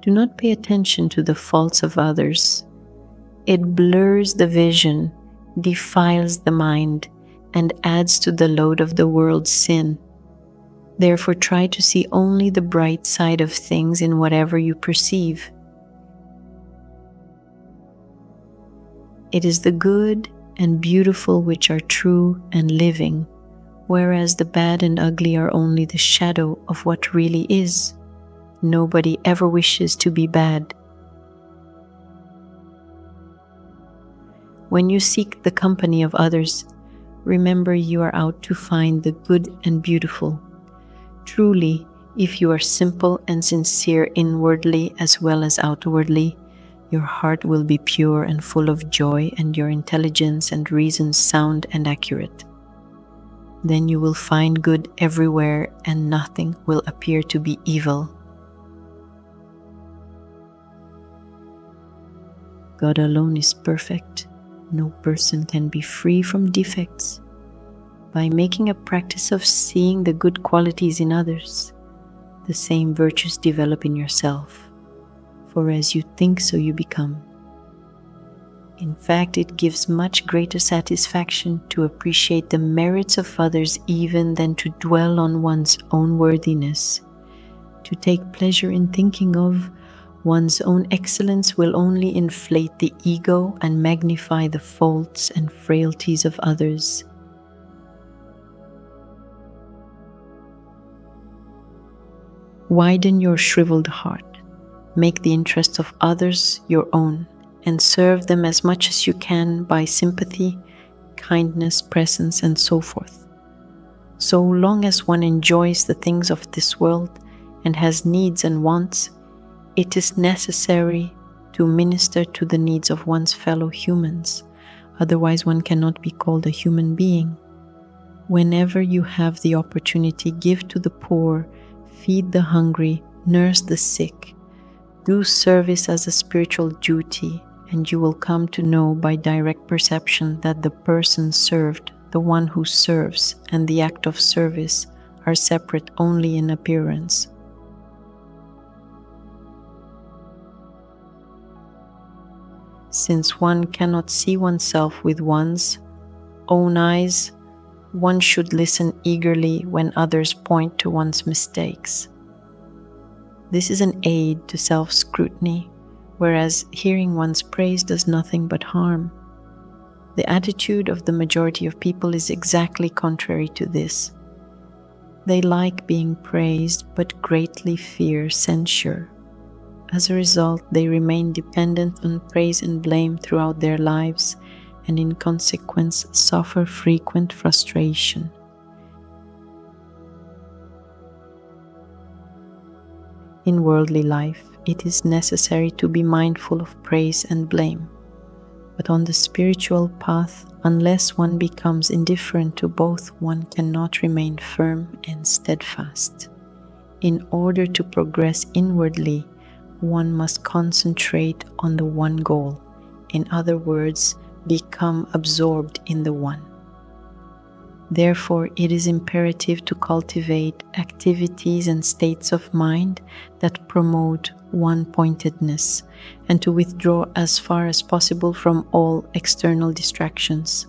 Do not pay attention to the faults of others. It blurs the vision, defiles the mind, and adds to the load of the world's sin. Therefore, try to see only the bright side of things in whatever you perceive. It is the good and beautiful which are true and living, whereas the bad and ugly are only the shadow of what really is. Nobody ever wishes to be bad. When you seek the company of others, remember you are out to find the good and beautiful. Truly, if you are simple and sincere inwardly as well as outwardly, your heart will be pure and full of joy, and your intelligence and reason sound and accurate. Then you will find good everywhere, and nothing will appear to be evil. God alone is perfect. No person can be free from defects. By making a practice of seeing the good qualities in others, the same virtues develop in yourself. For as you think, so you become. In fact, it gives much greater satisfaction to appreciate the merits of others even than to dwell on one's own worthiness. To take pleasure in thinking of one's own excellence will only inflate the ego and magnify the faults and frailties of others. Widen your shriveled heart. Make the interests of others your own, and serve them as much as you can by sympathy, kindness, presence, and so forth. So long as one enjoys the things of this world and has needs and wants, it is necessary to minister to the needs of one's fellow humans. Otherwise, one cannot be called a human being. Whenever you have the opportunity, give to the poor, feed the hungry, nurse the sick. Do service as a spiritual duty, and you will come to know by direct perception that the person served, the one who serves, and the act of service are separate only in appearance. Since one cannot see oneself with one's own eyes, one should listen eagerly when others point to one's mistakes. This is an aid to self-scrutiny, whereas hearing one's praise does nothing but harm. The attitude of the majority of people is exactly contrary to this. They like being praised but greatly fear censure. As a result, they remain dependent on praise and blame throughout their lives, and in consequence suffer frequent frustration. In worldly life, it is necessary to be mindful of praise and blame. But on the spiritual path, unless one becomes indifferent to both, one cannot remain firm and steadfast. In order to progress inwardly, one must concentrate on the one goal. In other words, become absorbed in the one. Therefore, it is imperative to cultivate activities and states of mind that promote one-pointedness, and to withdraw as far as possible from all external distractions,